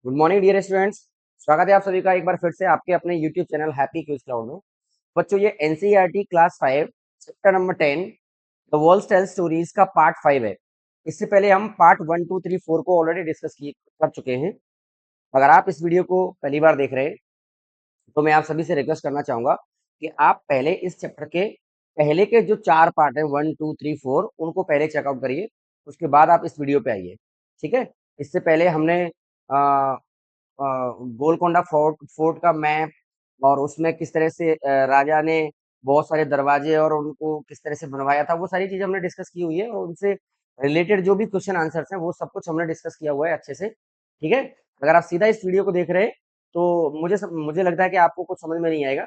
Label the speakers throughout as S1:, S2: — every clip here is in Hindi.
S1: Good morning dear students. स्वागत है आप सभी का एक बार फिर से आपके अपने YouTube channel happy quiz cloud में। बच्चों, ये NCERT class 5 chapter number 10 the world tale stories का पार्ट 5 है। इससे पहले हम पार्ट 1 2 3 4 को ऑलरेडी डिस्कस कर चुके हैं। अगर आप इस वीडियो को पहली बार देख रहे हैं तो मैं आप सभी से रिक्वेस्ट करना चाहूंगा कि आप पहले इस चैप्टर के पहले के जो 4 पार्ट है 1 2 3 4 उनको पहले चेकआउट करिए। उसके बाद आप इस वीडियो पे आइए। ठीक है। इससे पहले हमने गोलकोंडा फोर्ट फोर्ट का मैप और उसमें किस तरह से राजा ने बहुत सारे दरवाजे और उनको किस तरह से बनवाया था, वो सारी चीजें हमने डिस्कस की हुई है और उनसे रिलेटेड जो भी क्वेश्चन आंसर्स हैं वो सब कुछ हमने डिस्कस किया हुआ है अच्छे से। ठीक है। अगर आप सीधा इस वीडियो को देख रहे हैं तो मुझे लगता है कि आपको कुछ समझ में नहीं आएगा।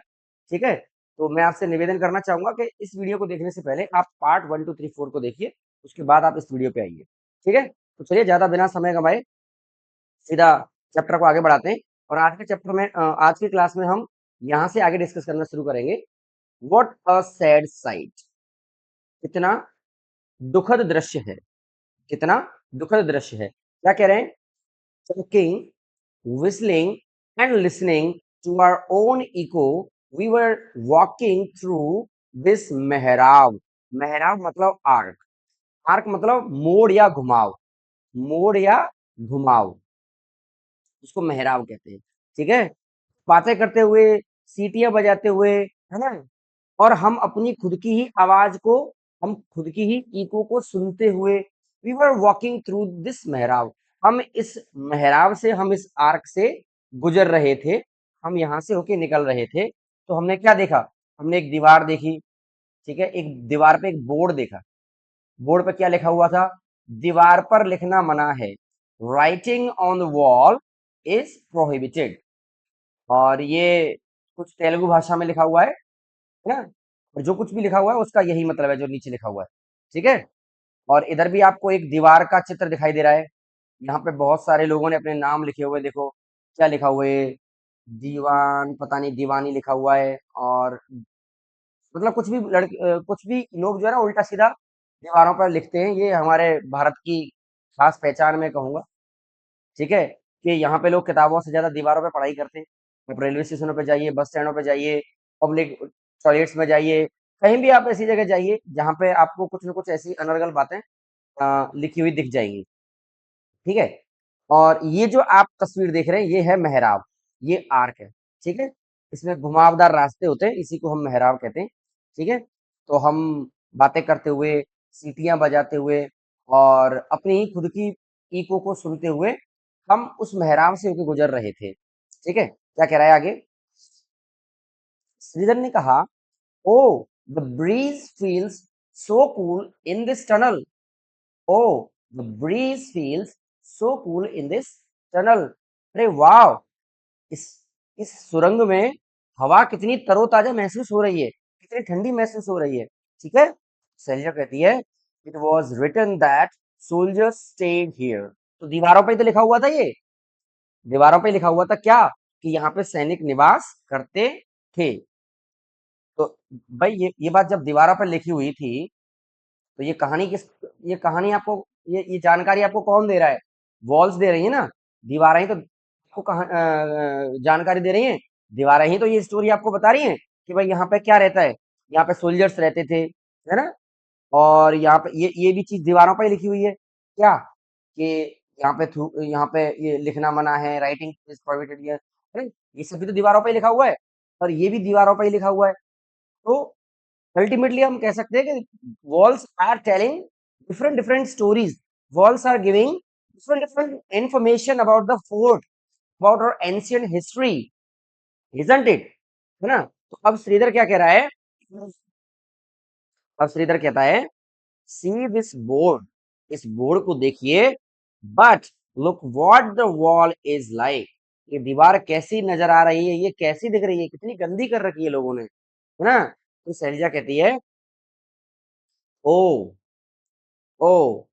S1: ठीक है। तो मैं आपसे निवेदन करना चाहूंगा कि इस वीडियो को देखने से पहले आप पार्ट 1 2 3 4 को देखिए। उसके बाद आप इस वीडियो पे आइए। ठीक है। तो चलिए ज्यादा बिना समय गंवाए सीधा चैप्टर को आगे बढ़ाते हैं। और आज के चैप्टर में आज की क्लास में हम यहाँ से आगे डिस्कस करना शुरू करेंगे। What a sad site. कितना दुखद दृश्य है। कितना दुखद दृश्य है। क्या कह रहे हैं? Talking, whistling and listening to our own echo, we were walking through this मेहराब। मेहराब मतलब आर्क। आर्क मतलब मोड़ या घुमाव। मोड़ या घुमाव, उसको मेहराब कहते हैं। ठीक है। बातें करते हुए, सीटियां बजाते हुए, है ना, और हम अपनी खुद की ही आवाज को, हम खुद की ही इको को सुनते हुए we were walking through this mehrab. हम इस मेहराब से, हम इस आर्क से गुजर रहे थे। हम यहाँ से होके निकल रहे थे तो हमने क्या देखा? हमने एक दीवार देखी। ठीक है। एक दीवार पे एक बोर्ड देखा। बोर्ड पे क्या लिखा हुआ था? दीवार पर लिखना मना है। Writing on the wall is prohibited. और ये कुछ तेलुगु भाषा में लिखा हुआ है ना। और जो कुछ भी लिखा हुआ है उसका यही मतलब है जो नीचे लिखा हुआ है। ठीक है। और इधर भी आपको एक दीवार का चित्र दिखाई दे रहा है। यहाँ पे बहुत सारे लोगों ने अपने नाम लिखे हुए, देखो क्या लिखा हुआ है। दीवान, पता नहीं दीवानी लिखा हुआ है। और मतलब कुछ भी लोग जो है ना उल्टा सीधा दीवारों पर लिखते हैं। ये हमारे भारत की खास पहचान में कहूंगा। ठीक है। कि यहाँ पे लोग किताबों से ज्यादा दीवारों पे पढ़ाई करते हैं। आप रेलवे स्टेशनों पे जाइए, बस स्टैंडों पे जाइए, पब्लिक टॉयलेट्स में जाइए, कहीं भी आप ऐसी जगह जाइए जहाँ पे आपको कुछ न कुछ ऐसी अनर्गल बातें लिखी हुई दिख जाएंगी। ठीक है। और ये जो आप तस्वीर देख रहे हैं ये है मेहराब। ये आर्क है। ठीक है। इसमें घुमावदार रास्ते होते हैं, इसी को हम मेहराब कहते हैं। ठीक है। तो हम बातें करते हुए, सीटियां बजाते हुए और अपनी ही खुद की ईको को सुनते हुए हम उस मेहराब से होकर गुजर रहे थे। ठीक है। क्या कह रहा है आगे? श्रीधर ने कहा, oh the breeze feels so cool in this tunnel. Oh the breeze feels so cool in this tunnel. अरे वाह! इस इस सुरंग में हवा कितनी तरोताजा महसूस हो रही है, कितनी ठंडी महसूस हो रही है। ठीक है। शैलजा कहती है, it was written that soldiers stayed here. तो दीवारों पे तो लिखा हुआ था ये। दीवारों पे लिखा हुआ था क्या? कि यहाँ पे सैनिक निवास करते थे। तो भाई ये बात जब दीवारों पर लिखी हुई थी तो ये कहानी आपको, ये जानकारी आपको कौन दे रहा है? वॉल्स दे रही है ना। दीवारें ही तो आपको जानकारी दे रही हैं। दीवारें ही तो ये स्टोरी आपको बता रही हैं कि भाई यहाँ पे क्या रहता है। यहाँ पे सोल्जर्स रहते थे, है ना। और यहाँ पे ये भी चीज दीवारों पर ही लिखी हुई है क्या? कि यहाँ पे ये लिखना मना है, राइटिंग इज प्रोहिबिटेड। ये सब भी तो दीवारों पे ही लिखा हुआ है और ये भी दीवारों पे ही लिखा हुआ है। तो अल्टीमेटली हम कह सकते हैं कि walls are telling different different stories. Walls are giving different different information about the fort, about our ancient history, isn't it? है ना। तो अब श्रीधर क्या कह रहा है? अब श्रीधर कहता है, सी दिस बोर्ड। इस बोर्ड को देखिए। But look what the wall is like. ये दीवार कैसी नजर आ रही है, ये कैसी दिख रही है, कितनी गंदी कर रखी है लोगों ने, है ना। तो शैलजा कहती है, ओ ओ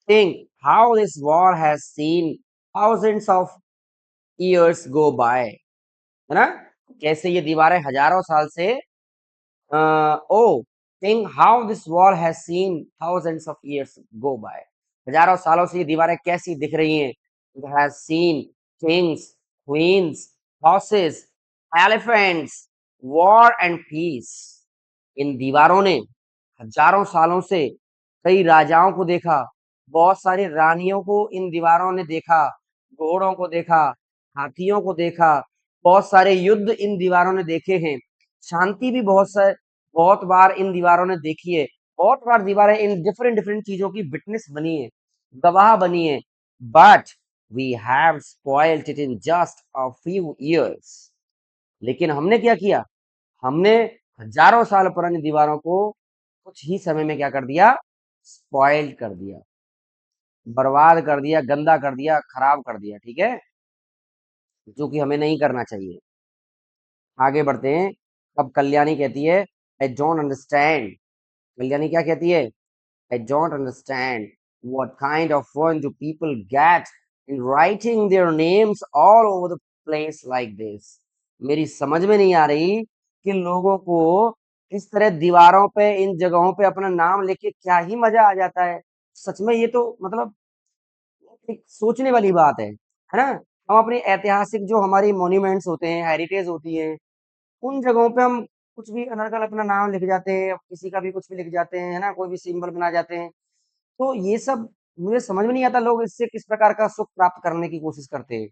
S1: think how this war has seen thousands of years go by, है ना। कैसे ये दीवारें हजारों साल से ओ think how this wall has seen thousands of years go by। हजारों सालों से ये दीवारें कैसी दिख रही हैं। it has seen kings, queens, horses, elephants, war and peace. इन दीवारों ने हजारों सालों से कई राजाओं को देखा, बहुत सारी रानियों को इन दीवारों ने देखा, घोड़ों को देखा, हाथियों को देखा, बहुत सारे युद्ध इन दीवारों ने देखे हैं। शांति भी बहुत बार इन दीवारों ने देखी है। बहुत बार दीवारें इन डिफरेंट डिफरेंट चीजों की विटनेस बनी है, गवाह बनी है। But we have spoiled it in just a few years. लेकिन हमने क्या किया? हमने हजारों साल पुरानी दीवारों को कुछ ही समय में क्या कर दिया? स्पॉइल्ड कर दिया, बर्बाद कर दिया, गंदा कर दिया, खराब कर दिया। ठीक है, जो कि हमें नहीं करना चाहिए। आगे बढ़ते हैं। अब कल्याणी कहती है, आई डोंट अंडरस्टैंड। कल्याणी क्या कहती है? I don't understand what kind of fun do people get in writing their names all over the place like this. मेरी समझ में नहीं आ रही कि लोगों को इस तरह दीवारों पे, इन जगहों पे अपना नाम लेके क्या ही मजा आ जाता है। सच में ये तो मतलब एक सोचने वाली बात है ना? हम अपनी ऐतिहासिक जो हमारी मॉन्यूमेंट्स होते हैं, हेरिटेज होती है, उन जगहों पे हम कुछ भी अनर्गल अपना नाम लिख जाते हैं, किसी का भी कुछ भी लिख जाते हैं, है ना? कोई भी सिंबल बना जाते हैं। तो ये सब मुझे समझ में नहीं आता, लोग इससे किस प्रकार का सुख प्राप्त करने की कोशिश करते हैं,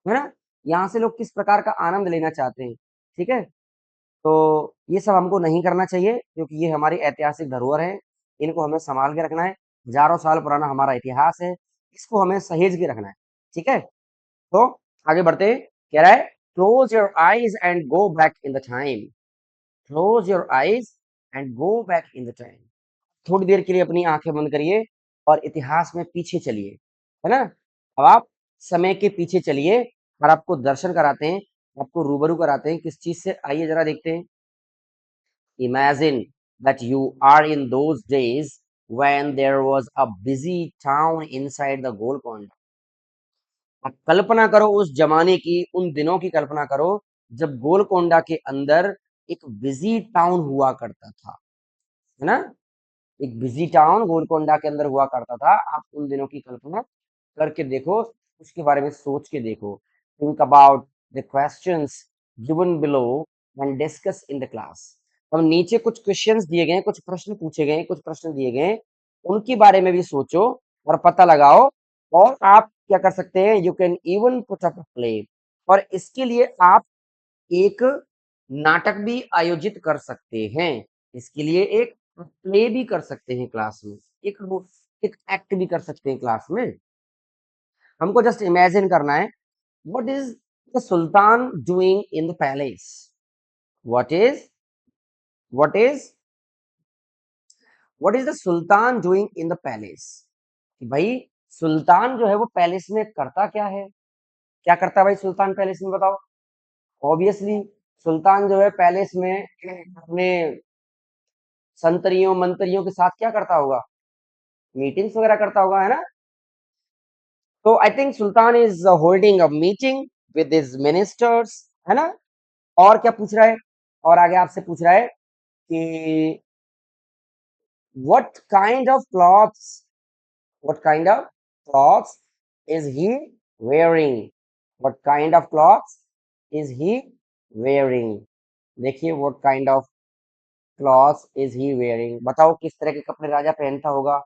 S1: है ना? यहाँ से लोग किस प्रकार का आनंद लेना चाहते हैं, ठीक है? तो ये सब हमको नहीं करना चाहिए, क्योंकि ये हमारी ऐतिहासिक धरोहर है, इनको हमें संभाल के रखना है। हजारों साल पुराना हमारा इतिहास है, इसको हमें सहेज के रखना है, ठीक है? तो आगे बढ़ते हैं। कह रहा है, close your eyes and go back in the time. Close your eyes and go back in the time. थोड़ी देर के लिए अपनी आंखें बंद करिए और इतिहास में पीछे चलिए, है ना? अब आप समय के पीछे चलिए और आपको दर्शन कराते हैं, आपको रूबरू कराते हैं किस चीज से, आइए जरा देखते हैं। Imagine that you are in those days when there was a busy town inside the Golconda. अब कल्पना करो उस जमाने की, उन दिनों की कल्पना करो जब गोलकोंडा के अंदर एक बिजी टाउन हुआ करता था, है ना? एक बिजी टाउन गोलकोंडा के अंदर हुआ करता था। आप उन दिनों की कल्पना करके देखो, उसके बारे में सोच के देखो। Think about the questions given below and discuss in the class. अब नीचे कुछ क्वेश्चंस दिए गए हैं, कुछ प्रश्न पूछे गए हैं, कुछ प्रश्न दिए गए हैं, उनके बारे में भी सोचो और पता लगाओ। और आप क्या कर सकते हैं? You can even put up a play. और इसके लिए आप एक नाटक भी आयोजित कर सकते हैं। इसके लिए एक प्ले भी कर सकते हैं क्लास में, एक एक्ट भी कर सकते हैं क्लास में। हमको जस्ट इमेजिन करना है, what is the sultan doing in the palace. What is what is what is the sultan doing in the palace. कि भाई सुल्तान जो है वो पैलेस में करता क्या है? क्या करता है भाई सुल्तान पैलेस में, बताओ? ऑब्वियसली सुल्तान जो है पैलेस में अपने संतरियों मंत्रियों के साथ क्या करता होगा? मीटिंग्स वगैरह करता होगा, है ना? तो I think Sultan is holding a meeting with his ministers, है ना? और क्या पूछ रहा है? और आगे आपसे पूछ रहा है कि what kind of clothes what kind of clothes is he wearing. What kind of clothes is he wearing. देखिए, what kind of clothes is he wearing. बताओ किस तरह के कपड़े राजा पहनता होगा?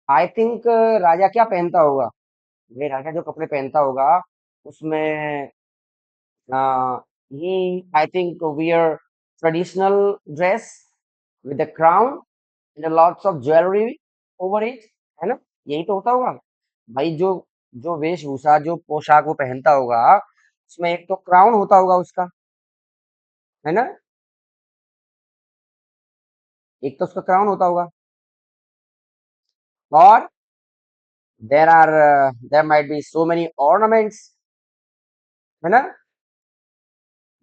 S1: आई थिंक राजा क्या पहनता होगा? ये राजा जो कपड़े पहनता होगा उसमें he I think wear traditional dress with a crown and a lots of jewelry over it, है ना? यही तो होता होगा भाई। जो जो वेशभूषा, जो पोशाक वो पहनता होगा, उसमें एक तो क्राउन होता होगा उसका, है ना? एक तो उसका क्राउन होता होगा, और there might be so many ornaments, है ना?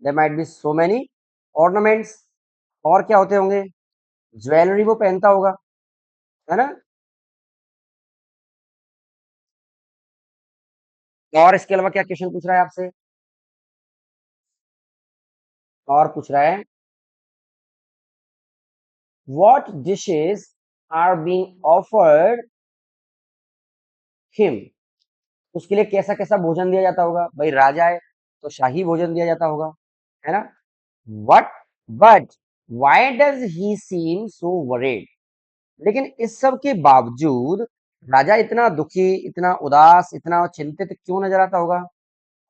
S1: There might be so many ornaments। और क्या होते होंगे? ज्वेलरी वो पहनता होगा, है ना? और इसके अलावा क्या क्वेश्चन पूछ रहा है आपसे? और पूछ रहा है, what dishes are being offered him. उसके लिए कैसा कैसा भोजन दिया जाता होगा? भाई राजा है तो शाही भोजन दिया जाता होगा, है ना? What but why does he seem so worried? लेकिन इस सब के बावजूद राजा इतना दुखी, इतना उदास, इतना चिंतित क्यों नजर आता होगा?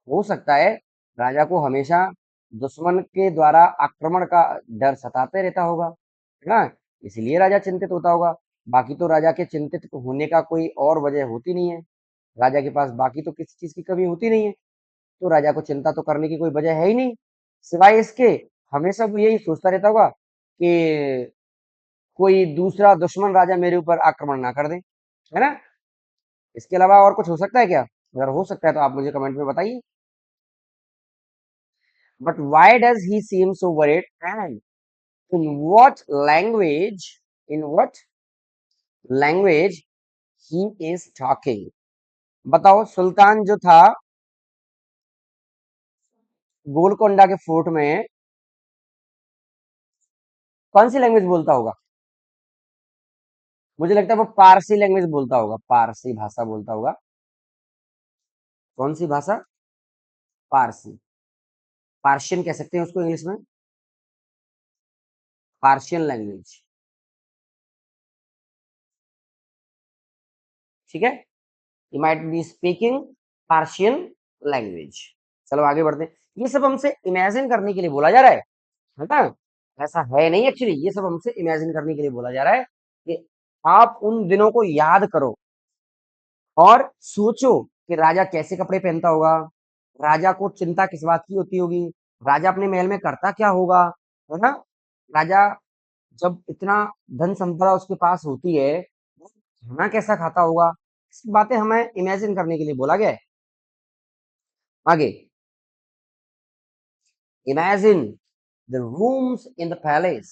S1: हो सकता है राजा को हमेशा दुश्मन के द्वारा आक्रमण का डर सताते रहता होगा, है ना? इसलिए राजा चिंतित होता होगा। बाकी तो राजा के चिंतित होने का कोई और वजह होती नहीं है। राजा के पास बाकी तो किसी चीज की कमी होती नहीं है, तो राजा को चिंता तो करने की कोई वजह है ही नहीं। सिवाय इसके हमेशा वो यही सोचता रहता होगा कि कोई दूसरा दुश्मन राजा मेरे ऊपर आक्रमण ना कर दे, है ना? इसके अलावा और कुछ हो सकता है क्या? अगर हो सकता है तो आप मुझे कमेंट में बताइए। But why does he seem so worried, and in what language, in what language he is talking? बताओ, सुल्तान जो था गोलकोंडा के फोर्ट में कौन सी लैंग्वेज बोलता होगा? मुझे लगता है वो पारसी लैंग्वेज बोलता होगा, पारसी भाषा बोलता होगा। कौन सी भाषा? पारसी। पार्शियन कह सकते हैं उसको इंग्लिश में, पार्शियन लैंग्वेज। ठीक है, you might be speaking Persian language. चलो आगे बढ़ते हैं। ये सब हमसे इमेजिन करने के लिए बोला जा रहा है ना? ऐसा है नहीं, एक्चुअली ये सब हमसे इमेजिन करने के लिए बोला जा रहा है कि आप उन दिनों को याद करो और सोचो कि राजा कैसे कपड़े पहनता होगा, राजा को चिंता किस बात की होती होगी, राजा अपने महल में करता क्या होगा, है ना? राजा जब इतना धन संपदा उसके पास होती है, वो खाना कैसा खाता होगा? इस बातें हमें इमेजिन करने के लिए बोला गया है। आगे, imagine the rooms in the palace.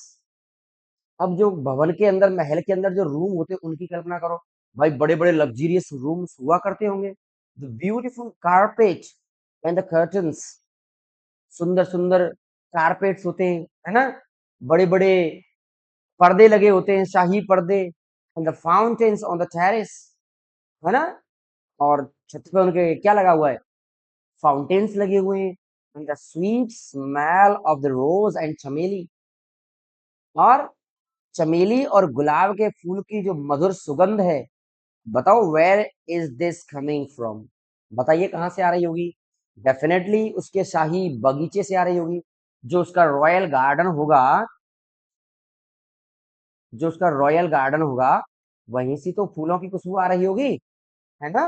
S1: अब जो भवन के अंदर, महल के अंदर जो रूम होते हैं उनकी कल्पना करो। भाई बड़े बड़े लग्जरियस रूम्स हुआ करते होंगे। The beautiful carpet and the curtains, सुंदर सुंदर कारपेट्स होते हैं, है ना? बड़े बड़े पर्दे लगे होते हैं, शाही पर्दे। And the fountains on the terrace, है ना? और छत पे उनके क्या लगा हुआ है? फाउंटेन्स लगे हुए हैं। And the sweet smell of the rose and chameli, और चमेली और गुलाब के फूल की जो मधुर सुगंध है, बताओ where is this coming from? बताइए कहाँ से आ रही होगी? डेफिनेटली उसके शाही बगीचे से आ रही होगी। जो उसका रॉयल गार्डन होगा, जो उसका रॉयल गार्डन होगा, वहीं से तो फूलों की खुशबू आ रही होगी, है ना?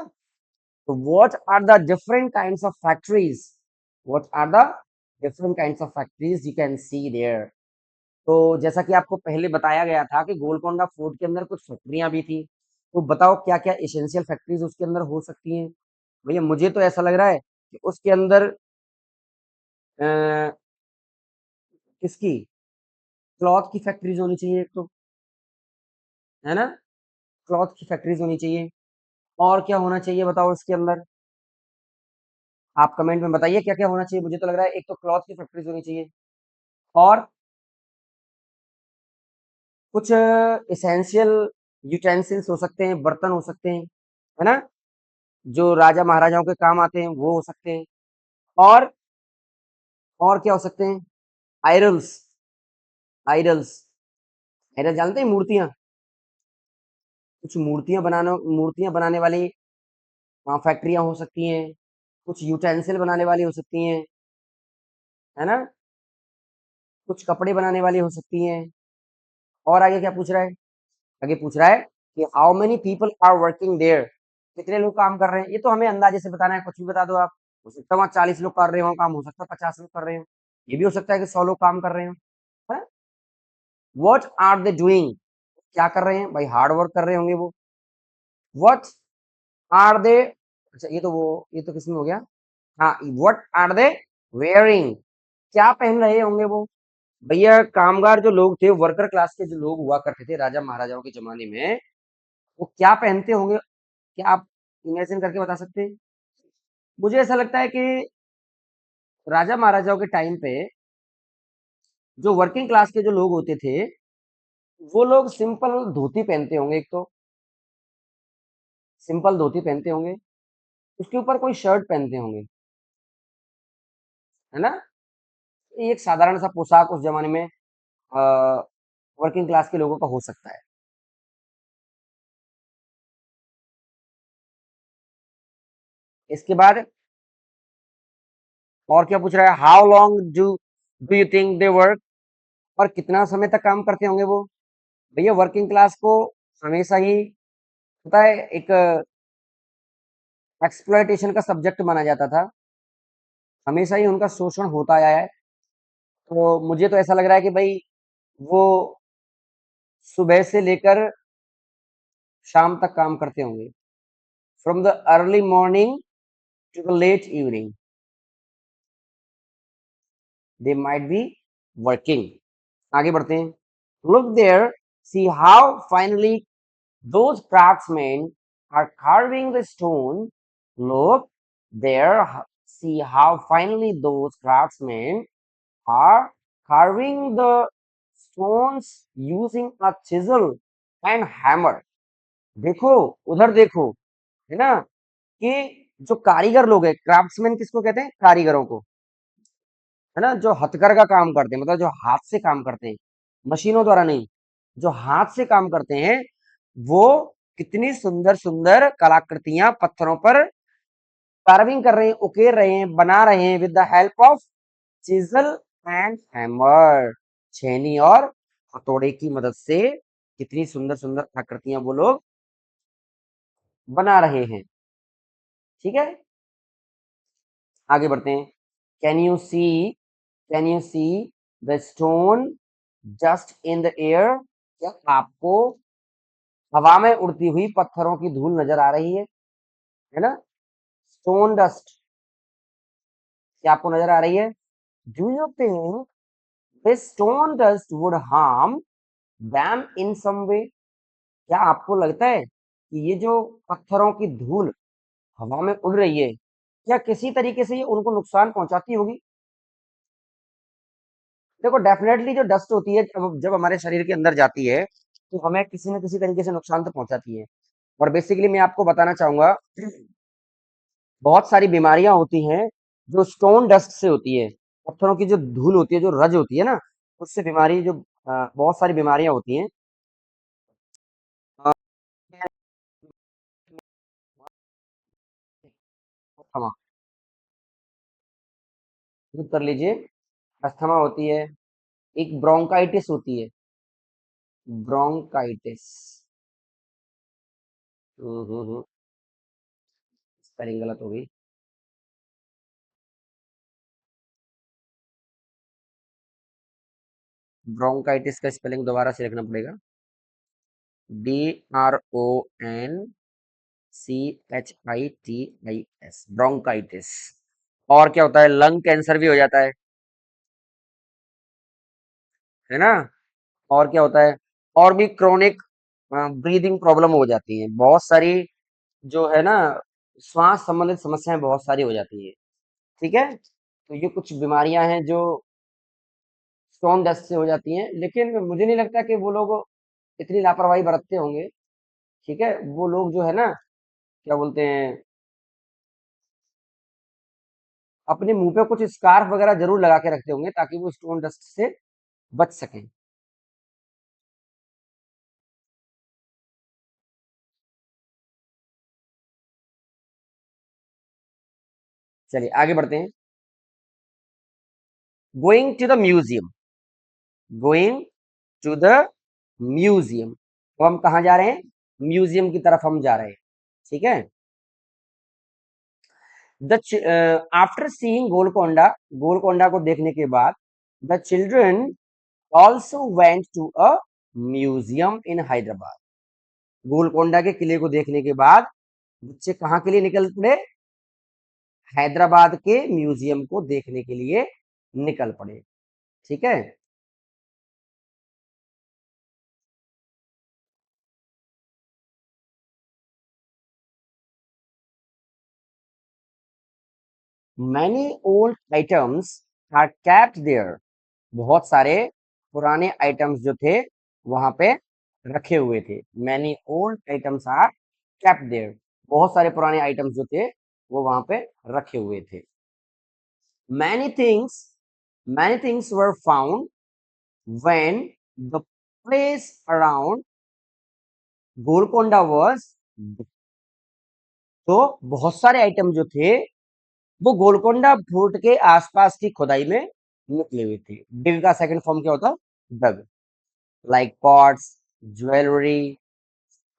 S1: तो what are the different kinds of factories? What are the different kinds of factories you can see there? तो जैसा कि आपको पहले बताया गया था कि गोलकोंडा फोर्ट के अंदर कुछ फैक्ट्रियां भी थी। तो बताओ क्या क्या एसेंशियल फैक्ट्रीज उसके अंदर हो सकती हैं? भैया मुझे तो ऐसा लग रहा है कि उसके अंदर अ, किसकी, क्लॉथ की फैक्ट्रीज होनी चाहिए एक तो, है ना? क्लॉथ की फैक्ट्रीज होनी चाहिए। और क्या होना चाहिए बताओ इसके अंदर? आप कमेंट में बताइए क्या क्या होना चाहिए। मुझे तो लग रहा है एक तो क्लॉथ की फैक्ट्रीज होनी चाहिए, और कुछ एसेंशियल यूटेंसिल्स हो सकते हैं, बर्तन हो सकते हैं, है ना? जो राजा महाराजाओं के काम आते हैं वो हो सकते हैं। और और क्या हो सकते हैं? आयरल्स, आयरल्स, आयरल जानते हैं? मूर्तियां, कुछ मूर्तियां बनाने वाली फैक्ट्रियां हो सकती हैं। कुछ यूटेंसिल बनाने वाली हो सकती हैं, है ना? कुछ कपड़े बनाने वाली हो सकती हैं। और आगे क्या पूछ रहा है? आगे पूछ रहा है कि how many people are working there? कितने लोग काम कर रहे हैं? ये तो हमें अंदाजे से बताना है, कुछ भी बता दो आप। हो सकता है वहाँ 40 लोग कर रहे हो काम, हो सकता है 50 लोग कर रहे हो, ये भी हो सकता है कि 100 लोग काम कर रहे हो, है? What are they doing? क्या कर रहे हैं भाई? हार्ड वर्क कर रहे होंगे वो। व्हाट आर दे, अच्छा ये तो वो, ये तो किसमें हो गया? हाँ, व्हाट आर दे वेयरिंग? क्या पहन रहे होंगे वो? भैया कामगार जो लोग थे, वर्कर क्लास के जो लोग हुआ करते थे राजा महाराजाओं के जमाने में, वो क्या पहनते होंगे? क्या आप इमेजिन करके बता सकते हैं? मुझे ऐसा लगता है कि राजा महाराजाओं के टाइम पे जो वर्किंग क्लास के जो लोग होते थे, वो लोग सिंपल धोती पहनते होंगे। एक तो सिंपल धोती पहनते होंगे, उसके ऊपर कोई शर्ट पहनते होंगे, है ना? ये एक साधारण सा पोशाक उस जमाने में वर्किंग क्लास के लोगों का हो सकता है। इसके बाद और क्या पूछ रहा है, how long do you think they work, और कितना समय तक काम करते होंगे वो? भैया वर्किंग क्लास को हमेशा ही पता है एक एक्सप्लॉयटेशन का सब्जेक्ट माना जाता था, हमेशा ही उनका शोषण होता आया है। तो मुझे तो ऐसा लग रहा है कि भाई वो सुबह से लेकर शाम तक काम करते होंगे, from the early morning to the late evening they might be working. आगे बढ़ते हैं। Look there, see how finally those craftsmen are carving the stone. Look there, see how finely those craftsmen are carving the stones using a chisel and hammer. देखो, उधर देखो, है ना, कि जो कारीगर लोग हैं, क्राफ्ट्समैन किसको कहते हैं? कारीगरों को, है ना, जो हथकरघा काम करते हैं, मतलब जो हाथ से काम करते हैं, मशीनों द्वारा नहीं, जो हाथ से काम करते हैं, वो कितनी सुंदर सुंदर कलाकृतियां पत्थरों पर कार्विंग कर रहे हैं, उकेर रहे हैं, बना रहे हैं with the help of chisel and hammer, छेनी और हथौड़े की मदद से कितनी सुंदर सुंदर आकृतियां वो लोग बना रहे हैं। ठीक है, आगे बढ़ते हैं। Can you see, can you see the stone just in the air, क्या आपको हवा में उड़ती हुई पत्थरों की धूल नजर आ रही है ना? स्टोन डस्ट क्या आपको नजर आ रही है? Do you think this stone dust would harm them इन सम वे, क्या आपको लगता है कि ये जो पत्थरों की धूल हवा में उड़ रही है, क्या किसी तरीके से ये उनको नुकसान पहुंचाती होगी? देखो डेफिनेटली जो डस्ट होती है जब जब हमारे शरीर के अंदर जाती है तो हमें किसी न किसी तरीके से नुकसान तो पहुंचाती है। और बेसिकली मैं आपको बताना चाहूंगा, बहुत सारी बीमारियां होती हैं जो स्टोन डस्ट से होती है, पत्थरों की जो धूल होती है, जो रज होती है ना, उससे बीमारी जो बहुत सारी बीमारियां होती हैं। अस्थमा, नोट कर लीजिए, अस्थमा होती है, एक ब्रोंकाइटिस होती है, ब्रोंकाइटिस, स्पेलिंग गलत हो गई। ब्रोंकाइटिस का स्पेलिंग दोबारा से लिखना पड़ेगा, BRONCHITIS, ब्रोंकाइटिस। और क्या होता है, लंग कैंसर भी हो जाता है ना? और क्या होता है, और भी क्रोनिक ब्रीदिंग प्रॉब्लम हो जाती है, बहुत सारी जो है ना, श्वास संबंधित समस्याएं बहुत सारी हो जाती है। ठीक है, तो ये कुछ बीमारियां हैं जो स्टोन डस्ट से हो जाती हैं, लेकिन मुझे नहीं लगता कि वो लोग इतनी लापरवाही बरतते होंगे। ठीक है, वो लोग जो है ना, क्या बोलते हैं, अपने मुंह पे कुछ स्कार्फ वगैरह जरूर लगा के रखते होंगे ताकि वो स्टोन डस्ट से बच सकें। चलिए आगे बढ़ते हैं। Going to the museum, going to the museum, तो हम कहाँ जा रहे हैं? म्यूजियम की तरफ हम जा रहे हैं। ठीक है, the after seeing Golconda, Golconda को देखने के बाद the children also went to a museum in Hyderabad, Golconda के किले को देखने के बाद बच्चे कहाँ के लिए निकल पड़े? हैदराबाद के म्यूजियम को देखने के लिए निकल पड़े। ठीक है, many old items are kept there, बहुत सारे पुराने आइटम्स जो थे वहां पे रखे हुए थे। Many old items are kept there, बहुत सारे पुराने आइटम्स जो थे वो वहां पे रखे हुए थे। many things many things were found when the place around Golconda was, तो बहुत सारे आइटम जो थे वो गोलकोंडा फोर्ट के आसपास की खुदाई में निकले हुए थे। डिग का सेकंड फॉर्म क्या होता है? Dug. Like pots, jewellery,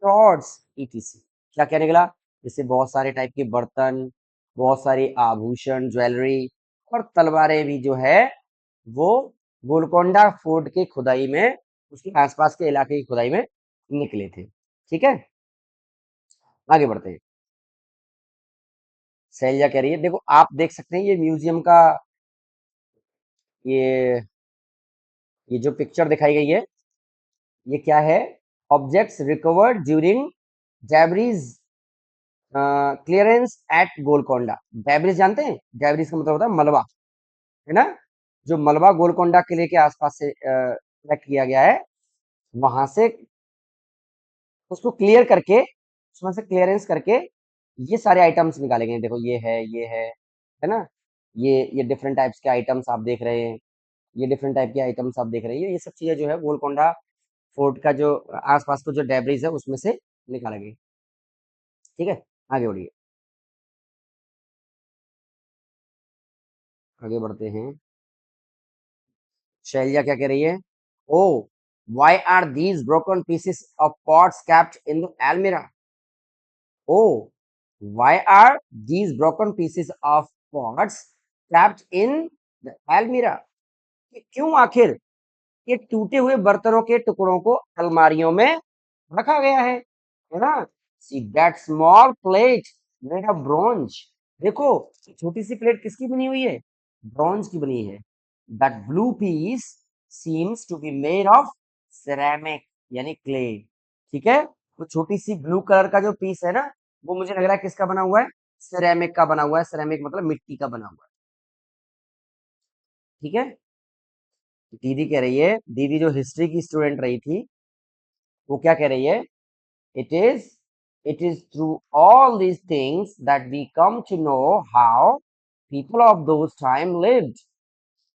S1: swords, ETC. क्या क्या निकला? जैसे बहुत सारे टाइप के बर्तन, बहुत सारी आभूषण, ज्वेलरी और तलवारें भी जो है वो गोलकोंडा फोर्ट की खुदाई में, उसके आसपास के इलाके की खुदाई में निकले थे। ठीक है, आगे बढ़ते हैं। शैलजा कह रही है, देखो आप देख सकते हैं ये म्यूजियम का ये ये जो पिक्चर दिखाई गई है, ये क्या है? Objects recovered during debris clearance at Golconda. Debris जानते हैं? जैबरीज का मतलब होता है मलबा, है ना? जो मलबा गोलकोंडा किले के आसपास से कलेक्ट किया गया है, वहां से उसको क्लियर करके, उसमें से क्लियरेंस करके ये सारे आइटम्स निकाले गए हैं। देखो ये है ना? ये डिफरेंट टाइप्स के आइटम्स आप देख रहे हैं, ये डिफरेंट टाइप के आइटम्स आप देख रहे हैं, ये सब चीजें जो है गोलकोंडा फोर्ट का जो आसपास को जो डेब्रिज है उसमें से निकाला गया। ठीक है, आगे बढ़िए, आगे बढ़ते हैं। शैलिया क्या कह रही है? ओ, why are these broken pieces of pots kept in the almirah? Oh, why are these broken pieces of pots kept in the almirah? कि क्यों आखिर ये टूटे हुए बर्तनों के टुकड़ों को अलमारियों में रखा गया है ना? See that small plate made of bronze. देखो, ये छोटी सी प्लेट किसकी बनी हुई है? ब्रॉन्ज की बनी है। That blue piece seems to be made of ceramic, यानी क्ले। ठीक है, वो छोटी सी ब्लू कलर का जो पीस है ना, वो मुझे लग रहा है किसका बना हुआ है? सेरेमिक का बना हुआ है। सेरेमिक मतलब मिट्टी का बना हुआ है। ठीक है, दीदी कह रही है, दीदी जो हिस्ट्री की स्टूडेंट रही थी, वो क्या कह रही है? It is it is through all these things that we come to know how people of those time lived.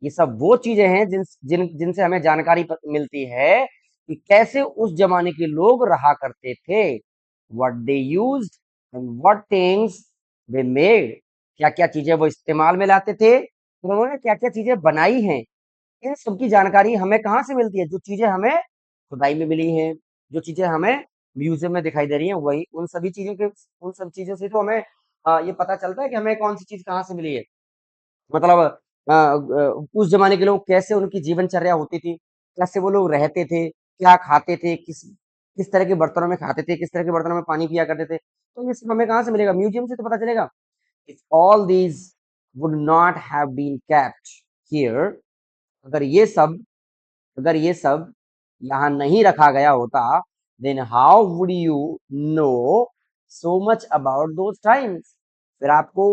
S1: ये सब वो चीजें हैं जिनसे हमें जानकारी मिलती है कि कैसे उस जमाने के लोग रहा करते थे। What they used and what things they made. क्या क्या चीजें वो इस्तेमाल में लाते थे, और उन्होंने क्या क्या चीजें बनाई हैं। इन सबकी जानकारी हमें कहाँ से मिलती है? जो चीजें हमें खुदाई में मिली हैं, जो चीजें हमें म्यूजियम में दिखाई दे रही हैं, वही उन सभी चीजों के, उन सब चीजों से तो हमें ये पता चलता है कि हमें कौन सी चीज कहाँ से मिली है। मतलब उस जमाने के लोग कैसे, उनकी जीवनचर्या होती थी, कैसे वो लोग रहते थे, क्या खाते थे, किस किस तरह के बर्तनों में खाते थे, किस तरह के बर्तनों में पानी पिया करते थे, तो ये सब हमें कहाँ से मिलेगा? म्यूजियम से तो पता चलेगा। If all these would not have been kept here, अगर ये सब अगर ये सब यहाँ नहीं रखा गया होता, then how would you know so much about those times? फिर आपको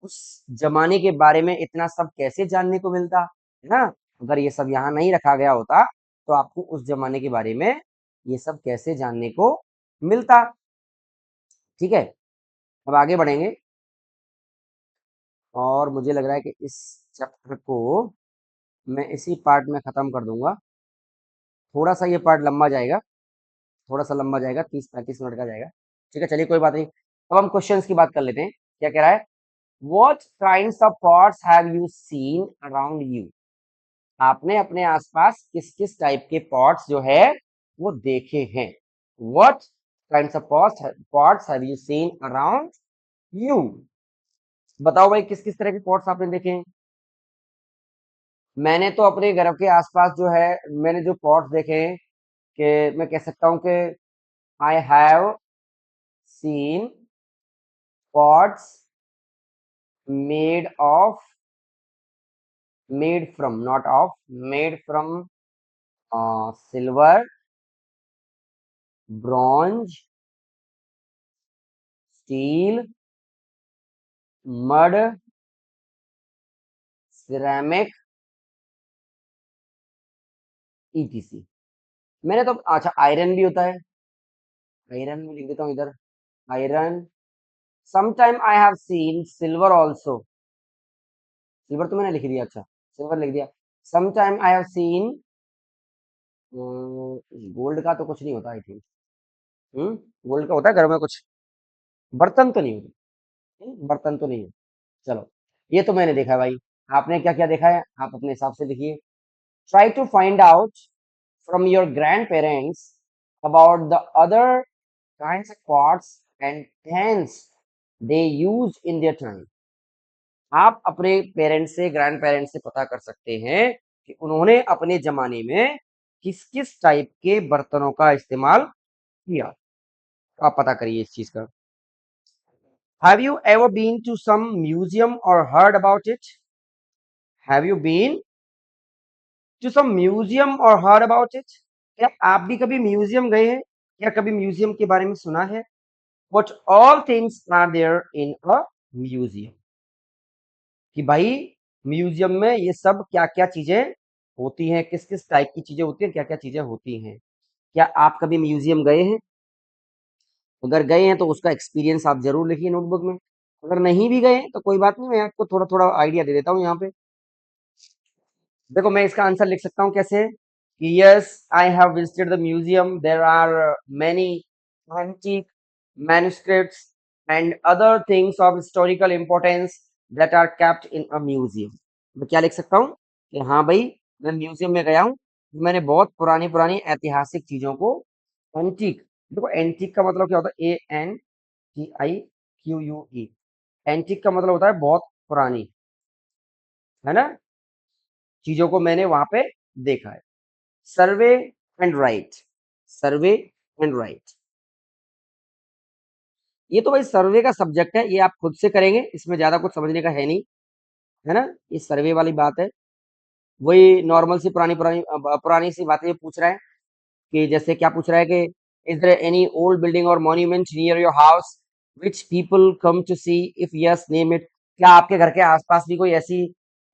S1: उस जमाने के बारे में इतना सब कैसे जानने को मिलता, है ना? अगर ये सब यहाँ नहीं रखा गया होता तो आपको उस जमाने के बारे में ये सब कैसे जानने को मिलता? ठीक है, अब आगे बढ़ेंगे, और मुझे लग रहा है कि इस चैप्टर को मैं इसी पार्ट में खत्म कर दूंगा। थोड़ा सा ये पार्ट लंबा जाएगा, थोड़ा सा लंबा जाएगा, 30-35 मिनट का जाएगा। ठीक है, चलिए कोई बात नहीं। अब हम क्वेश्चंस की बात कर लेते हैं। क्या कह रहा है? What kinds of pots have you seen around you? आपने अपने आसपास किस किस टाइप के पॉट्स जो है वो देखे हैं? What kinds of pots have you seen around you? बताओ भाई, किस किस तरह के पॉट्स आपने देखे हैं? मैंने तो अपने घर के आसपास जो है, मैंने जो पॉट्स देखे हैं, कि मैं कह सकता हूँ कि I have seen pots made of made from not of made from silver, bronze, steel, mud, ceramic, etc। मैंने तो, अच्छा आयरन भी होता है, आयरन में लिख देता हूँ इधर, iron, sometime I have seen silver also, silver तो मैंने लिख दिया, अच्छा सिल्वर लिख दिया। Sometime I have seen, gold का तो कुछ नहीं होता आई थिंक। गोल्ड का होता है घर में कुछ, बर्तन तो नहीं होते। बर्तन तो नहीं है। चलो, ये तो मैंने देखा है भाई। आपने क्या क्या देखा है, आप अपने हिसाब से लिखिए। Try to find out from your grandparents about the other kinds of pots and hands they use in their time. आप अपने पेरेंट्स से, ग्रैंड पेरेंट्स से पता कर सकते हैं कि उन्होंने अपने जमाने में किस किस टाइप के बर्तनों का इस्तेमाल किया। तो आप पता करिए इस चीज का। Have you ever been to some museum or heard about it? Have you been to some museum or heard about it? क्या आप भी कभी म्यूजियम गए हैं, या कभी म्यूजियम के बारे में सुना है? What all things are there in a museum? कि भाई म्यूजियम में ये सब क्या क्या चीजें होती हैं, किस किस टाइप की चीजें होती हैं, क्या क्या चीजें होती हैं। क्या आप कभी म्यूजियम गए हैं? अगर गए हैं तो उसका एक्सपीरियंस आप जरूर लिखिए नोटबुक में। अगर नहीं भी गए तो कोई बात नहीं, मैं आपको थोड़ा थोड़ा आइडिया दे देता हूँ यहाँ पे। देखो, मैं इसका आंसर लिख सकता हूँ कैसे, कि yes I have visited the museum, there are many antique manuscripts and other things of historical importance that are kept in a museum। मैं क्या लिख सकता हूँ कि हाँ भाई, मैं म्यूजियम में गया हूँ, मैंने बहुत पुरानी पुरानी ऐतिहासिक चीजों को, एंटीक, देखो एंटीक का मतलब क्या होता है, ANTIQUE, एंटीक का मतलब होता है बहुत पुरानी, है ना, चीजों को मैंने वहां पे देखा है। Survey and right, survey and right, ये तो भाई सर्वे का सब्जेक्ट है, ये आप खुद से करेंगे, इसमें ज्यादा कुछ समझने का है नहीं, है ना। ये सर्वे वाली बात है, वही नॉर्मल सी पुरानी पुरानी पुरानी सी बातें ये पूछ रहा है। कि जैसे क्या पूछ रहा है कि is there any old building or monument near your house which people come to see, if yes name it. क्या आपके घर के आसपास भी कोई ऐसी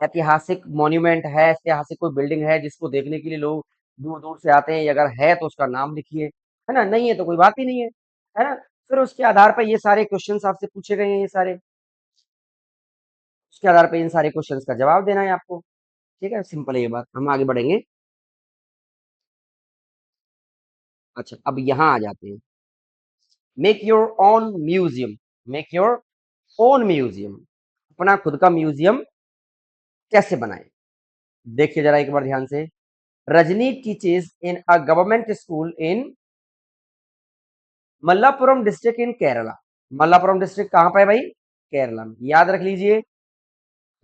S1: ऐतिहासिक मॉन्यूमेंट है, ऐतिहासिक कोई बिल्डिंग है जिसको देखने के लिए लोग दूर दूर से आते हैं, या अगर है तो उसका नाम लिखिए, है ना, नहीं है तो कोई बात ही नहीं है ना। फिर उसके आधार पर ये सारे क्वेश्चंस आपसे पूछे गए हैं, ये सारे, उसके आधार पर इन सारे क्वेश्चंस का जवाब देना है आपको। ठीक है, सिंपल है ये बात, हम आगे बढ़ेंगे। अच्छा, अब यहाँ आ जाते हैं। Make your own museum, make your own museum, अपना खुद का म्यूजियम कैसे बनाए। देखिए जरा एक बार ध्यान से। Rajni teaches in a government school in Malappuram district in Kerala. Malappuram district कहाँ पे है भाई? केरला में, याद रख लीजिए।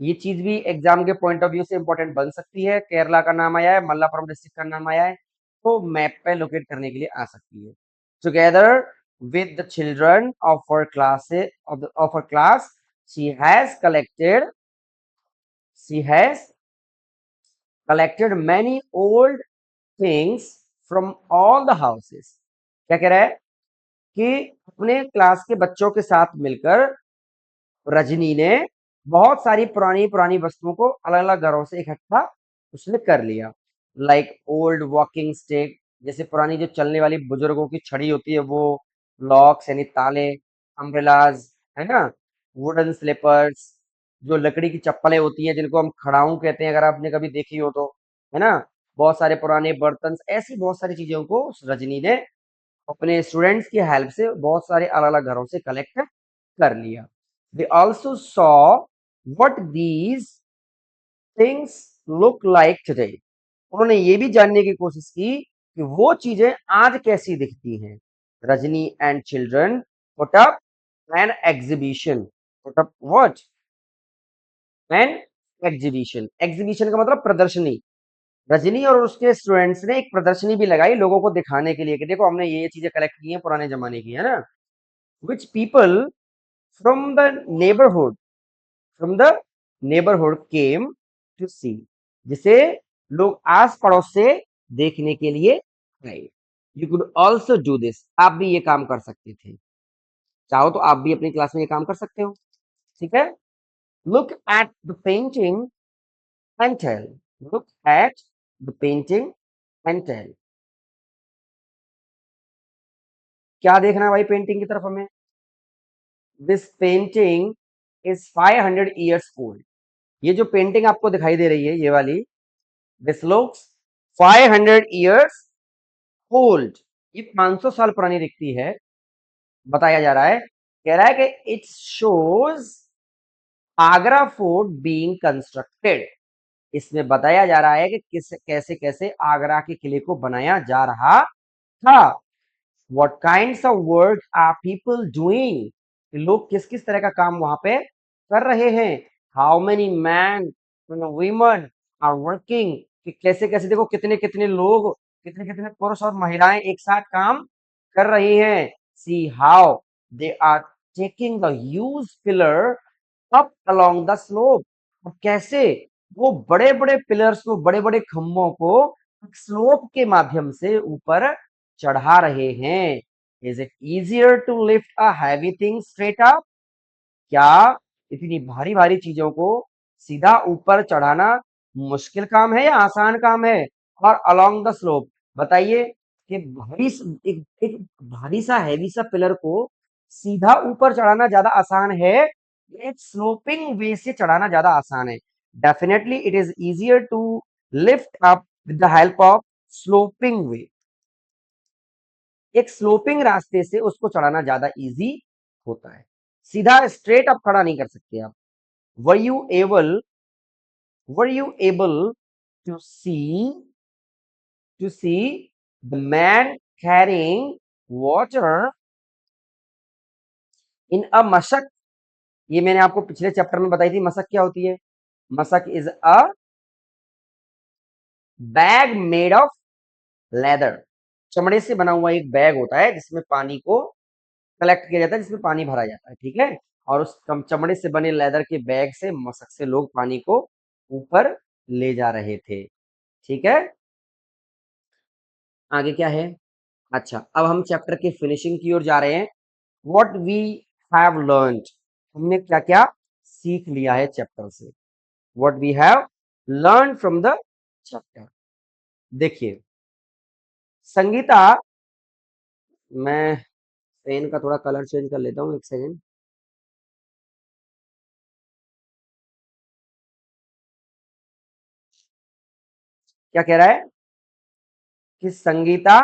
S1: ये चीज भी एग्जाम के पॉइंट ऑफ व्यू से इंपॉर्टेंट बन सकती है। केरला का नाम आया है, मल्लापुरम डिस्ट्रिक्ट का नाम आया है, तो मैप पे लोकेट करने के लिए आ सकती है। Together with the children of her class, of her class, she has collected, she has collected many old things from all the houses. क्या कह रहा है कि अपने क्लास के बच्चों के साथ मिलकर रजनी ने बहुत सारी पुरानी पुरानी वस्तुओं को अलग अलग घरों से इकट्ठा उसने कर लिया। लाइक ओल्ड वॉकिंग स्टिक, जैसे पुरानी जो चलने वाली बुजुर्गों की छड़ी होती है वो, लॉक्स यानी ताले, अम्ब्रेलाज, है ना, वुडन स्लीपर्स, जो लकड़ी की चप्पलें होती हैं जिनको हम खड़ाऊं कहते हैं, अगर आपने कभी देखी हो तो, है ना, बहुत सारे पुराने बर्तन, ऐसी बहुत सारी चीजों को उस रजनी ने अपने स्टूडेंट्स की हेल्प से बहुत सारे अलग अलग घरों से कलेक्ट कर लिया। They also saw what these things look like today। उन्होंने ये भी जानने की कोशिश की कि वो चीजें आज कैसी दिखती हैं। Rajni and children put up an exhibition, put up what? An exhibition, exhibition का मतलब प्रदर्शनी। रजनी और उसके स्टूडेंट्स ने एक प्रदर्शनी भी लगाई लोगों को दिखाने के लिए कि देखो हमने ये चीजें कलेक्ट की हैं पुराने जमाने की, है ना। Which people from the neighbourhood, from the neighbourhood came to see, जिसे लोग आस पड़ोस से देखने के लिए आए। You could also do this, आप भी ये काम कर सकते थे, चाहो तो आप भी अपनी क्लास में ये काम कर सकते हो। ठीक है, look at the painting and tell, look at the painting and tell. क्या देखना है भाई पेंटिंग की तरफ हमें? This painting is 500 years old. ये जो पेंटिंग आपको दिखाई दे रही है ये वाली, दिस लुक्स 500 ईयर्स ओल्ड, ये 500 साल पुरानी दिखती है। बताया जा रहा है, कह रहा है कि it shows Agra fort being constructed. इसमें बताया जा रहा है कि किस कैसे कैसे आगरा के किले को बनाया जा रहा था। What kinds of work are people doing? लोग किस किस तरह का काम वहां पे कर रहे हैं। How many men and women are working? कि कैसे कैसे देखो कितने कितने लोग, कितने कितने पुरुष और महिलाएं एक साथ काम कर रही हैं। See how they are taking the huge pillar up along the slope। और कैसे वो बड़े बड़े पिलर्स को, बड़े बड़े खंभों को स्लोप के माध्यम से ऊपर चढ़ा रहे हैं। Is it easier to lift a heavy thing straight up? क्या इतनी भारी भारी चीजों को सीधा ऊपर चढ़ाना मुश्किल काम है या आसान काम है? और अलोंग द स्लोप, बताइए कि एक भारी सा हैवी सा पिलर को सीधा ऊपर चढ़ाना ज्यादा आसान है, एक स्लोपिंग वे से चढ़ाना ज्यादा आसान है? Definitely it is easier to lift up with the help of sloping way. एक स्लोपिंग रास्ते से उसको चढ़ाना ज्यादा इजी होता है, सीधा स्ट्रेट अप खड़ा नहीं कर सकते आप। Were you able were you able to see to see the man carrying water in a mashak? ये मैंने आपको पिछले चैप्टर में बताई थी, मशक क्या होती है। Mashak is a bag made of leather. चमड़े से बना हुआ एक बैग होता है जिसमें पानी को कलेक्ट किया जाता है, जिसमें पानी भरा जाता है, ठीक है। और उस चमड़े से बने लेदर के बैग से, मशक से लोग पानी को ऊपर ले जा रहे थे, ठीक है। आगे क्या है? अच्छा, अब हम चैप्टर के फिनिशिंग की ओर जा रहे हैं। व्हाट वी हैव लर्न्ड, हमने क्या क्या सीख लिया है चैप्टर से। What we have learn from the chapter. देखिए संगीता, मैं पेन का थोड़ा कलर चेंज कर लेता हूँ, एक सेकेंड। क्या कह रहा है कि Sangeeta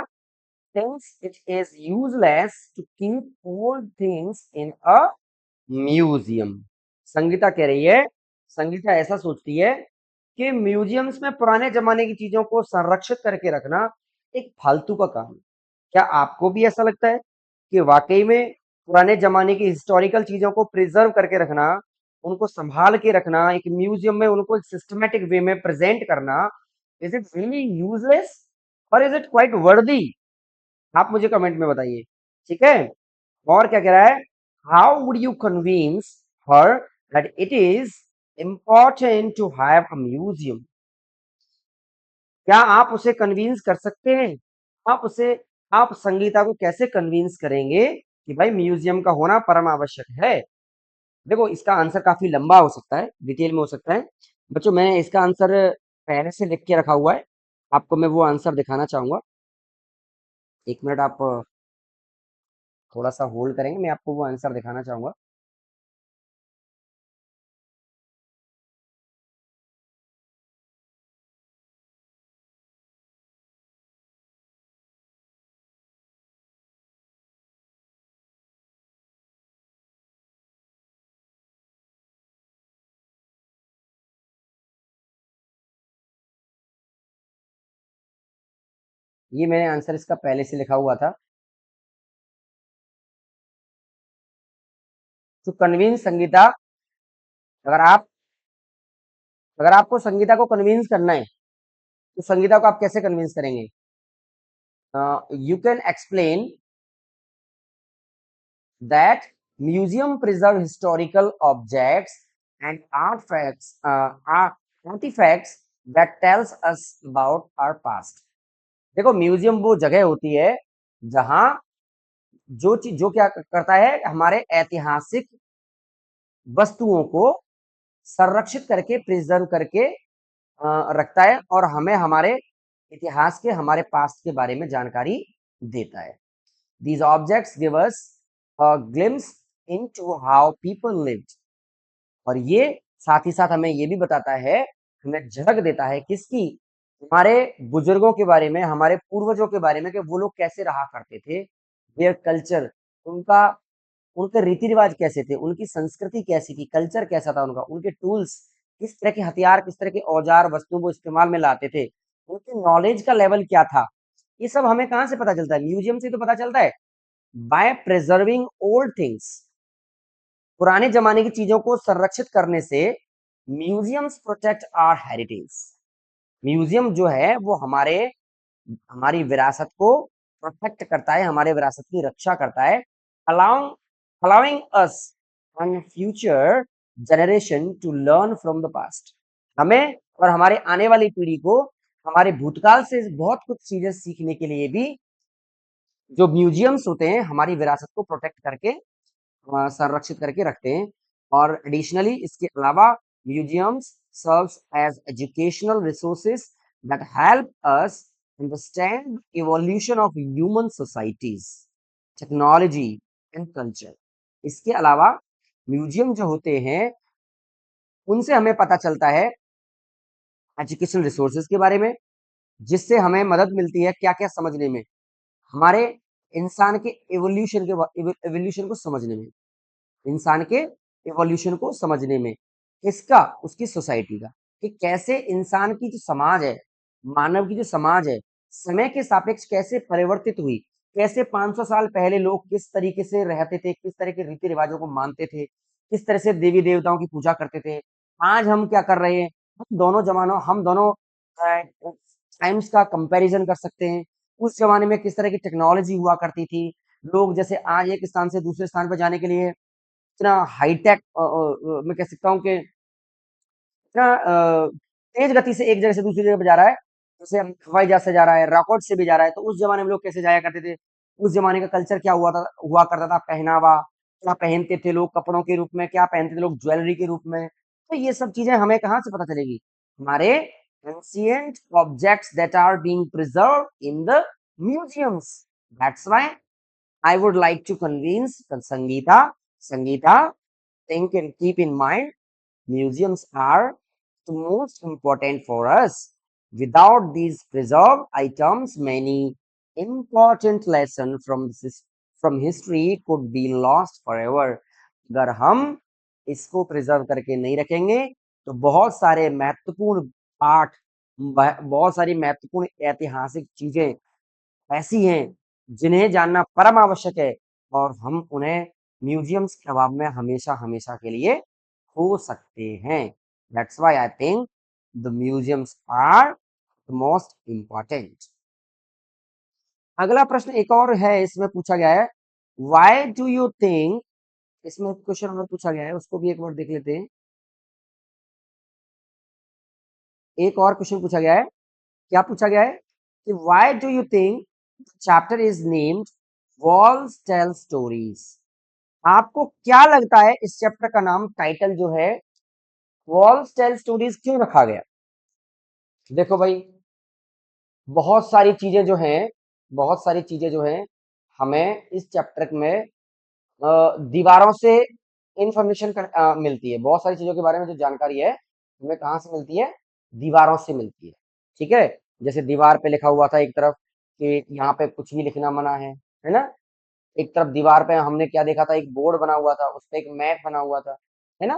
S1: thinks it is useless to keep old things in a museum। Sangeeta कह रही है, संगीता ऐसा सोचती है कि म्यूजियम्स में पुराने जमाने की चीजों को संरक्षित करके रखना एक फालतू का काम है। क्या आपको भी ऐसा लगता है कि वाकई में पुराने जमाने की हिस्टोरिकल चीजों को प्रिजर्व करके रखना, उनको संभाल के रखना, एक म्यूजियम में उनको सिस्टमेटिक वे में प्रेजेंट करना, इज इट रियली यूजलेस और इज इट क्वाइट वर्दी? आप मुझे कमेंट में बताइए, ठीक है। और क्या कह रहा है, how would you convince her that it is important to have a museum? क्या आप उसे कन्विंस कर सकते हैं? आप संगीता को कैसे कन्विंस करेंगे कि भाई म्यूजियम का होना परम आवश्यक है? देखो इसका आंसर काफी लंबा हो सकता है, डिटेल में हो सकता है। बच्चों मैंने इसका आंसर पहले से लिख के रखा हुआ है, आपको मैं वो आंसर दिखाना चाहूंगा। एक मिनट आप थोड़ा सा होल्ड करेंगे, मैं आपको वो आंसर दिखाना चाहूंगा। ये मैंने आंसर इसका पहले से लिखा हुआ था। तो कन्विंस संगीता, अगर आप अगर आपको संगीता को कन्विंस करना है तो संगीता को आप कैसे कन्विंस करेंगे? You can explain that museum preserve historical objects and artefacts that tells us about our past. देखो म्यूजियम वो जगह होती है जहां जो चीज जो क्या करता है, हमारे ऐतिहासिक वस्तुओं को संरक्षित करके, प्रिजर्व करके रखता है और हमें हमारे इतिहास के, हमारे पास्ट के बारे में जानकारी देता है। These objects give us a glimpse into how people lived। और ये साथ ही साथ हमें ये भी बताता है, हमें झलक देता है किसकी, हमारे बुजुर्गों के बारे में, हमारे पूर्वजों के बारे में कि वो लोग कैसे रहा करते थे, देयर कल्चर, उनका उनके रीति रिवाज कैसे थे, उनकी संस्कृति कैसी थी, कल्चर कैसा था उनका, उनके टूल्स, किस तरह के हथियार, किस तरह के औजार वस्तुओं को इस्तेमाल में लाते थे, उनकी नॉलेज का लेवल क्या था। ये सब हमें कहाँ से पता चलता है? म्यूजियम से तो पता चलता है। बाय प्रिजर्विंग ओल्ड थिंग्स, पुराने जमाने की चीजों को संरक्षित करने से museums protect our heritage. Museum जो है वो हमारी विरासत को प्रोटेक्ट करता है, हमारे विरासत की रक्षा करता है, allowing allowing us and future generation to learn from the past. हमें और हमारे आने वाली पीढ़ी को हमारे भूतकाल से बहुत कुछ चीजें सीखने के लिए भी जो म्यूजियम्स होते हैं हमारी विरासत को प्रोटेक्ट करके संरक्षित करके रखते हैं। और एडिशनली इसके अलावा museums serves as educational resources that help us understand evolution of human societies, technology and culture. इसके अलावा म्यूजियम जो होते हैं उनसे हमें पता चलता है एजुकेशनल रिसोर्सेज के बारे में, जिससे हमें मदद मिलती है क्या क्या समझने में, हमारे इंसान के एवोल्यूशन को समझने में, इंसान के इवोल्यूशन को समझने में, किसका? उसकी सोसाइटी का, कि कैसे इंसान की जो समाज है, मानव की जो समाज है, समय के सापेक्ष कैसे परिवर्तित हुई, कैसे 500 साल पहले लोग किस तरीके से रहते थे, किस तरह के रीति रिवाजों को मानते थे, किस तरह से देवी देवताओं की पूजा करते थे, आज हम क्या कर रहे हैं, हम दोनों टाइम्स का कंपैरिजन कर सकते हैं। उस जमाने में किस तरह की टेक्नोलॉजी हुआ करती थी, लोग जैसे आज एक स्थान से दूसरे स्थान पर जाने के लिए इतना हाईटेक मैं कह सकता हूँ कि इतना तेज गति से एक जगह से दूसरी जगह पे जा रहा है, जैसे हम हवाई जहाज से जा रहा है, रॉकेट से भी जा रहा है। तो उस जमाने में लोग कैसे जाया करते थे, उस जमाने का कल्चर क्या हुआ करता था, पहनावा क्या पहनते थे लोग, कपड़ों के रूप में क्या पहनते थे लोग, ज्वेलरी के रूप में। तो ये सब चीजें हमें कहाँ से पता चलेगी? हमारे ancient objects that are being preserve in the museums. That's why I would like to convince Sangeeta, think and keep in mind, museums are the most important for us. Without these preserved items, many important lessons from history could be lost forever। अगर हम इसको प्रिजर्व करके नहीं रखेंगे तो बहुत सारे महत्वपूर्ण पाठ, बहुत सारी महत्वपूर्ण ऐतिहासिक चीजें ऐसी हैं जिन्हें जानना परम आवश्यक है, और हम उन्हें म्यूजियम्स के अभाव में हमेशा हमेशा के लिए खो सकते हैं। That's why I think the museums are the most important. अगला प्रश्न एक और है, इसमें पूछा गया है, व्हाई डू यू थिंक, इसमें क्वेश्चन और पूछा गया है, उसको भी एक बार देख लेते हैं। एक और क्वेश्चन पूछा गया है, क्या पूछा गया है कि why do you think chapter is named walls tell stories. आपको क्या लगता है इस चैप्टर का नाम, टाइटल जो है वॉल्स टेल स्टोरीज क्यों रखा गया? देखो भाई, बहुत सारी चीजें जो हैं, बहुत सारी चीजें जो हैं हमें इस चैप्टर में दीवारों से इंफॉर्मेशन मिलती है। बहुत सारी चीजों के बारे में जो जानकारी है हमें कहाँ से मिलती है? दीवारों से मिलती है। ठीक है, जैसे दीवार पे लिखा हुआ था एक तरफ कि यहाँ पे कुछ भी लिखना मना है ना। एक तरफ दीवार पे हमने क्या देखा था, एक बोर्ड बना हुआ था, उस पे एक मैप बना हुआ था, है ना,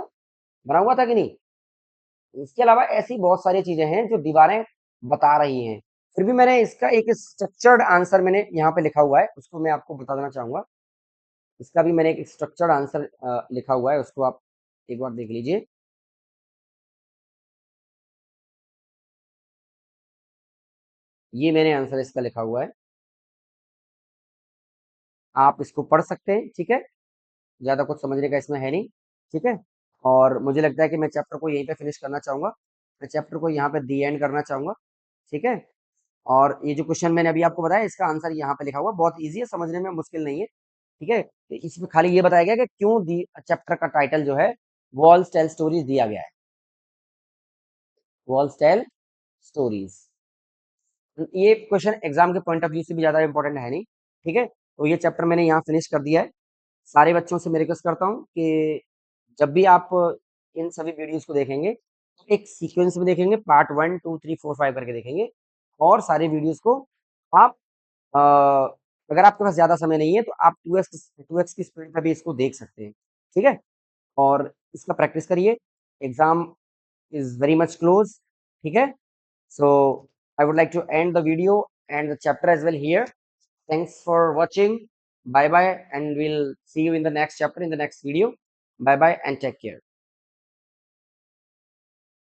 S1: बना हुआ था कि नहीं। इसके अलावा ऐसी बहुत सारी चीजें हैं जो दीवारें बता रही हैं। फिर भी मैंने इसका एक स्ट्रक्चर्ड आंसर मैंने यहाँ पे लिखा हुआ है, उसको मैं आपको बता देना चाहूंगा। इसका भी मैंने एक स्ट्रक्चर्ड आंसर लिखा हुआ है, उसको आप एक बार देख लीजिए। ये मैंने आंसर इसका लिखा हुआ है, आप इसको पढ़ सकते हैं। ठीक है, ज्यादा कुछ समझने का इसमें है नहीं। ठीक है, और मुझे लगता है कि मैं चैप्टर को यहीं पे फिनिश करना चाहूंगा, मैं चैप्टर को यहाँ पे दी एंड करना चाहूंगा। ठीक है, और ये जो क्वेश्चन मैंने अभी आपको बताया इसका आंसर यहाँ पे लिखा हुआ है, बहुत इजी है, समझने में मुश्किल नहीं है। ठीक है, तो इसमें खाली ये बताया गया कि क्यों दी चैप्टर का टाइटल जो है वॉल्स टेल स्टोरीज दिया गया है, वॉल्स टेल स्टोरीज। ये क्वेश्चन एग्जाम के पॉइंट ऑफ व्यू से भी ज्यादा इंपॉर्टेंट है नहीं। ठीक है, तो ये चैप्टर मैंने यहाँ फिनिश कर दिया है। सारे बच्चों से मैं रिक्वेस्ट करता हूँ कि जब भी आप इन सभी वीडियोज़ को देखेंगे, तो एक सीक्वेंस में देखेंगे, पार्ट 1, 2, 3, 4, 5 करके देखेंगे और सारे वीडियोज़ को आप अ, अगर आपके पास ज़्यादा समय नहीं है, तो आप 2x की स्पीड पे भी इसको देख सकते हैं, ठीक है? और इसका प्रैक्टिस करिए, exam is very much close, ठीक है? So, I would like to end the video and the chapter as well here. Thanks for watching. Bye bye, and we'll see you in the next chapter in the next video. Bye bye and take care.